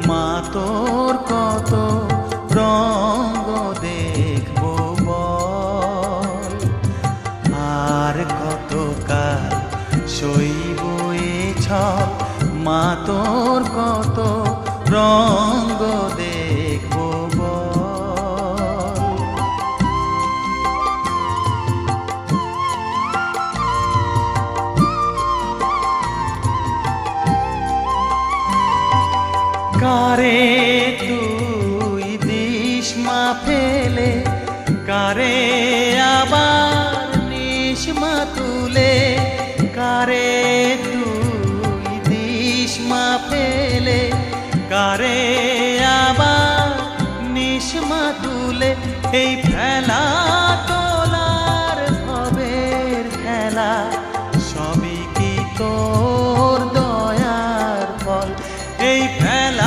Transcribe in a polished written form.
মা তোর কত রঙ্গ দেখবো বল, আর কত কাল সইব এ ছল, মা তোর কত রঙ্গ দেখবো বল। কারে তুই দিস মা ফেলে, কারে আবার নিস মা তুলে, কারে তুই দিস মা ফেলে, কারে আবার নিস মা তুলে। এই